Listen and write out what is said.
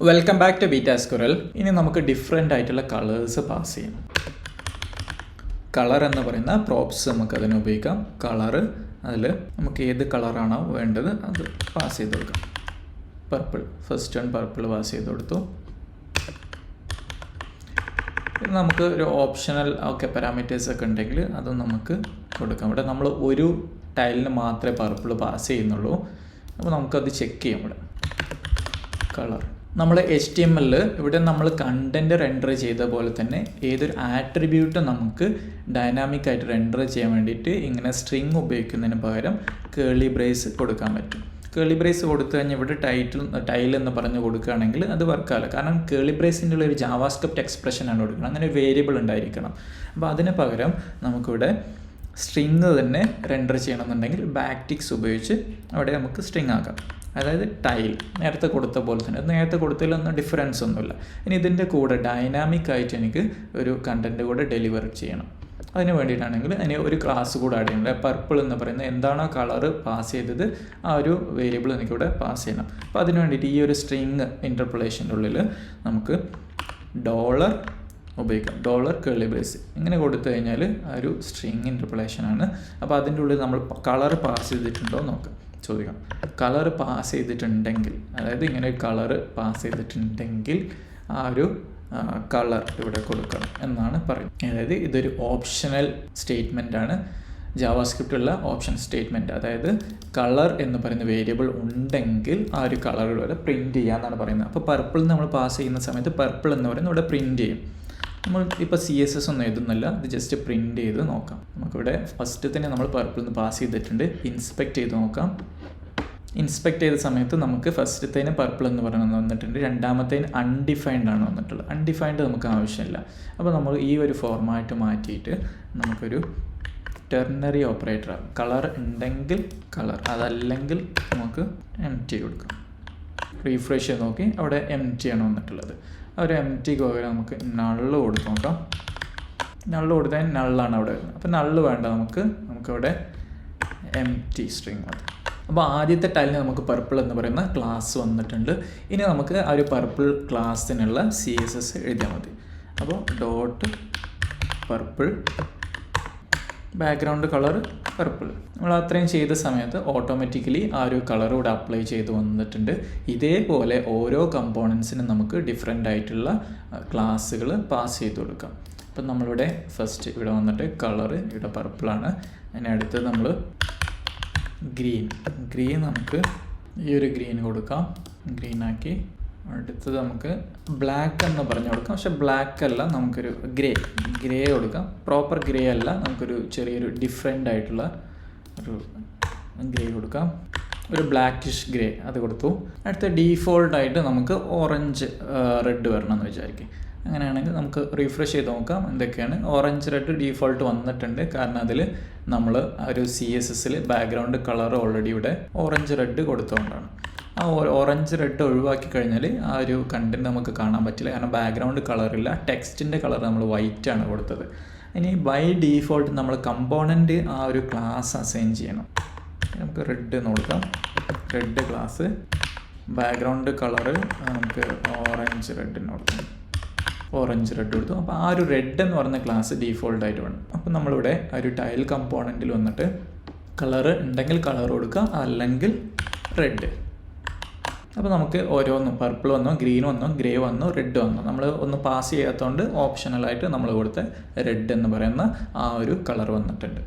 Welcome back to Beta Squirrel. ഇനി നമുക്ക് different ആയിട്ടുള്ള കളേഴ്സ് പാസ് ചെയ്യാം. കളർ എന്ന് പറയുന്ന പ്രോപ്സ് നമുക്ക് അതിന് ഉപയോഗിക്കാം. കളറ് അതിൽ നമുക്ക് ഏത് കളറാണോ വേണ്ടത് അത് പാസ് ചെയ്ത് കൊടുക്കാം. Purple, first one purple pass ചെയ്ത് കൊടുത്തു. നമുക്ക് ഒരു ഓപ്ഷണൽ പാരാമീറ്റേഴ്സ് ഒക്കെ ഉണ്ടെങ്കിൽ അതും നമുക്ക് കൊടുക്കാം. ഇവിടെ നമ്മൾ ഒരു ടൈലിന് മാത്രമേ പർപ്പിൾ പാസ് ചെയ്യുന്നുള്ളൂ. അപ്പോൾ നമുക്കത് ചെക്ക് ചെയ്യാം. ഇവിടെ കളർ നമ്മൾ HTML ഇവിടെ നമ്മൾ കണ്ടൻറ്റ് റെൻഡർ ചെയ്ത പോലെ തന്നെ ഏതൊരു ആട്രിബ്യൂട്ട് നമുക്ക് ഡൈനാമിക് ആയിട്ട് റെൻഡർ ചെയ്യാൻ വേണ്ടിയിട്ട് ഇങ്ങനെ സ്ട്രിങ് ഉപയോഗിക്കുന്നതിന് പകരം കേളി ബ്രേസ് കൊടുക്കാൻ പറ്റും. കേളി ബ്രേസ് കൊടുത്തു കഴിഞ്ഞാൽ ഇവിടെ ടൈൽ എന്ന് പറഞ്ഞ് കൊടുക്കുകയാണെങ്കിൽ അത് വർക്കാവില്ല. കാരണം കേളി ബ്രേസിൻ്റെ ഉള്ള ഒരു ജാവാസ്ക്രിപ്റ്റ് എക്സ്പ്രഷനാണ് കൊടുക്കുന്നത്. അങ്ങനെ ഒരു വേരിയബിൾ ഉണ്ടായിരിക്കണം. അപ്പോൾ അതിന് പകരം നമുക്കിവിടെ സ്ട്രിങ് തന്നെ റെൻഡർ ചെയ്യണമെന്നുണ്ടെങ്കിൽ ബാക്റ്റിക്സ് ഉപയോഗിച്ച് അവിടെ നമുക്ക് സ്ട്രിങ് ആക്കാം. അതായത് ടൈൽ നേരത്തെ കൊടുത്ത പോലെ തന്നെ. നേരത്തെ കൊടുത്തതിലൊന്നും ഡിഫറൻസ് ഒന്നുമില്ല. ഇനി ഇതിൻ്റെ കൂടെ ഡൈനാമിക് ആയിട്ട് എനിക്ക് ഒരു കണ്ടൻറ്റ് കൂടെ ഡെലിവർ ചെയ്യണം. അതിന് വേണ്ടിയിട്ടാണെങ്കിൽ അതിന് ഒരു ക്ലാസ് കൂടെ ആഡ് ചെയ്യണം. പർപ്പിൾ എന്ന് പറയുന്നത് എന്താണോ കളറ് പാസ് ചെയ്തത് ആ ഒരു വേരിയബിൾ എനിക്കിവിടെ പാസ് ചെയ്യണം. അപ്പോൾ അതിന് വേണ്ടിയിട്ട് ഈ ഒരു സ്ട്രിങ് ഇൻ്റർപോളേഷൻ്റെ ഉള്ളിൽ നമുക്ക് ഡോളർ ഉപയോഗിക്കാം. ഡോളർ കേളി ബ്രേസ് ഇങ്ങനെ കൊടുത്തു കഴിഞ്ഞാൽ ആ ഒരു സ്ട്രിങ് ഇൻ്റർപോളേഷനാണ്. അപ്പോൾ അതിൻ്റെ ഉള്ളിൽ നമ്മൾ കളർ പാസ് ചെയ്തിട്ടുണ്ടോ നോക്കാം, ചോദിക്കാം. കളർ പാസ് ചെയ്തിട്ടുണ്ടെങ്കിൽ, അതായത് ഇങ്ങനെ ഒരു കളറ് പാസ് ചെയ്തിട്ടുണ്ടെങ്കിൽ ആ ഒരു കളർ ഇവിടെ കൊടുക്കണം എന്നാണ് പറയുന്നത്. അതായത് ഇതൊരു ഓപ്ഷണൽ സ്റ്റേറ്റ്മെൻ്റ് ആണ്. ജാവാസ്ക്രിപ്റ്റുള്ള ഓപ്ഷൻ സ്റ്റേറ്റ്മെൻറ്റ്. അതായത് കളർ എന്ന് പറയുന്ന വേരിയബിൾ ഉണ്ടെങ്കിൽ ആ ഒരു കളർ ഇവിടെ പ്രിൻറ്റ് ചെയ്യാമെന്നാണ് പറയുന്നത്. അപ്പോൾ പർപ്പിൾ നമ്മൾ പാസ് ചെയ്യുന്ന സമയത്ത് പർപ്പിൾ എന്ന് പറയുന്നത് ഇവിടെ പ്രിൻറ്റ് ചെയ്യും. നമ്മൾ ഇപ്പോൾ CSS ഒന്നും എഴുതുന്നില്ല, ഇത് ജസ്റ്റ് പ്രിൻറ്റ് ചെയ്ത് നോക്കാം. നമുക്കിവിടെ ഫസ്റ്റ് തന്നെ നമ്മൾ പർപ്പിൾ നിന്ന് പാസ് ചെയ്തിട്ടുണ്ട്. ഇൻസ്പെക്ട് ചെയ്ത് നോക്കാം. ഇൻസ്പെക്ട് ചെയ്ത സമയത്ത് നമുക്ക് ഫസ്റ്റത്തേന് പർപ്പിൾ എന്ന് പറയുന്നത് വന്നിട്ടുണ്ട്. രണ്ടാമത്തേന് അൺഡിഫൈൻഡ് ആണ് വന്നിട്ടുള്ളത്. അൺഡിഫൈൻഡ് നമുക്ക് ആവശ്യമില്ല. അപ്പോൾ നമ്മൾ ഈ ഒരു ഫോർമാറ്റ് മാറ്റിയിട്ട് നമുക്കൊരു ടെർണറി ഓപ്പറേറ്റർ കളർ ഉണ്ടെങ്കിൽ കളർ, അതല്ലെങ്കിൽ നമുക്ക് empty കൊടുക്കാം. റീഫ്രഷ് ചെയ്ത് നോക്കി അവിടെ empty ആണ് വന്നിട്ടുള്ളത്. ഒരു emptyക്ക് പകരം നമുക്ക് നള്ള് കൊടുത്ത് നോക്കാം. നള്ള് കൊടുത്താൽ നള്ളാണ് അവിടെ വരുന്നത്. അപ്പോൾ നള്ള് വേണ്ട, നമുക്കവിടെ empty സ്ട്രിങ് മതി. അപ്പോൾ ആദ്യത്തെ ടൈലിന് നമുക്ക് പർപ്പിൾ എന്ന് പറയുന്ന ക്ലാസ് വന്നിട്ടുണ്ട്. ഇനി നമുക്ക് ആ ഒരു പർപ്പിൾ ക്ലാസ്സിനുള്ള CSS എഴുതിയാൽ മതി. അപ്പോൾ dot purple background colour purple. നമ്മൾ അത്രയും ചെയ്ത സമയത്ത് ഓട്ടോമാറ്റിക്കലി ആ ഒരു കളർ ഇവിടെ അപ്ലൈ ചെയ്ത് വന്നിട്ടുണ്ട്. ഇതേപോലെ ഓരോ കമ്പോണൻസിനും നമുക്ക് ഡിഫറെൻ്റ് ആയിട്ടുള്ള ക്ലാസ്സുകൾ പാസ് ചെയ്ത് കൊടുക്കാം. അപ്പം നമ്മളിവിടെ ഫസ്റ്റ് ഇവിടെ വന്നിട്ട് കളറ് ഇവിടെ പർപ്പിളാണ്. അതിന് അടുത്ത് നമ്മൾ ഗ്രീൻ നമുക്ക് ഈ ഒരു ഗ്രീൻ കൊടുക്കാം. ഗ്രീനാക്കി അടുത്തത് നമുക്ക് ബ്ലാക്ക് എന്ന് പറഞ്ഞു കൊടുക്കാം. പക്ഷെ ബ്ലാക്ക് അല്ല, നമുക്കൊരു ഗ്രേ കൊടുക്കാം. പ്രോപ്പർ ഗ്രേ അല്ല, നമുക്കൊരു ചെറിയൊരു ഡിഫറെൻ്റ് ആയിട്ടുള്ള ഒരു ഗ്രേ കൊടുക്കാം. ഒരു ബ്ലാക്കിഷ് ഗ്രേ അത് കൊടുത്തു. അടുത്ത ഡീഫോൾട്ടായിട്ട് നമുക്ക് ഓറഞ്ച് റെഡ് വരണം എന്ന് വിചാരിക്കും. അങ്ങനെയാണെങ്കിൽ നമുക്ക് റീഫ്രഷ് ചെയ്ത് നോക്കാം എന്തൊക്കെയാണ്. ഓറഞ്ച് റെഡ് ഡീഫോൾട്ട് വന്നിട്ടുണ്ട്. കാരണം അതിൽ നമ്മൾ ആ ഒരു CSSൽ ബാക്ക്ഗ്രൗണ്ട് കളർ ഓൾറെഡി ഇവിടെ ഓറഞ്ച് റെഡ് കൊടുത്തുകൊണ്ടാണ്. ആ ഓറഞ്ച് റെഡ് ഒഴിവാക്കി കഴിഞ്ഞാൽ ആ ഒരു കണ്ടൻറ്റ് നമുക്ക് കാണാൻ പറ്റില്ല. കാരണം ബാക്ക്ഗ്രൗണ്ട് കളറില്ല, ടെക്സ്റ്റിൻ്റെ കളർ നമ്മൾ വൈറ്റ് ആണ് കൊടുത്തത്. ഇനി ബൈ ഡീഫോൾട്ട് നമ്മൾ കമ്പോണൻറ്റ് ആ ഒരു ക്ലാസ് അസൈൻ ചെയ്യണം. നമുക്ക് റെഡ് എന്ന് കൊടുക്കാം. റെഡ് ക്ലാസ് ബാക്ക്ഗ്രൗണ്ട് കളറ് നമുക്ക് ഓറഞ്ച് റെഡിന് കൊടുക്കാം. ഓറഞ്ച് റെഡ് കൊടുത്തു. അപ്പോൾ ആ ഒരു റെഡ് എന്ന് പറയുന്ന ക്ലാസ് ഡീഫോൾട്ടായിട്ട് വേണം. അപ്പോൾ നമ്മളിവിടെ ആ ഒരു ടൈൽ കമ്പോണൻറ്റിൽ വന്നിട്ട് കളറ് ഉണ്ടെങ്കിൽ കളർ കൊടുക്കുക, അല്ലെങ്കിൽ റെഡ്. അപ്പോൾ നമുക്ക് ഓരോന്നും പർപ്പിൾ വന്നു, ഗ്രീൻ വന്നു, ഗ്രേ വന്നു, റെഡ് വന്നു. നമ്മൾ ഒന്ന് പാസ് ചെയ്യാത്തതുകൊണ്ട് ഓപ്ഷണലായിട്ട് നമ്മൾ കൊടുത്ത റെഡ് എന്ന് പറയുന്ന ആ ഒരു കളർ വന്നിട്ടുണ്ട്.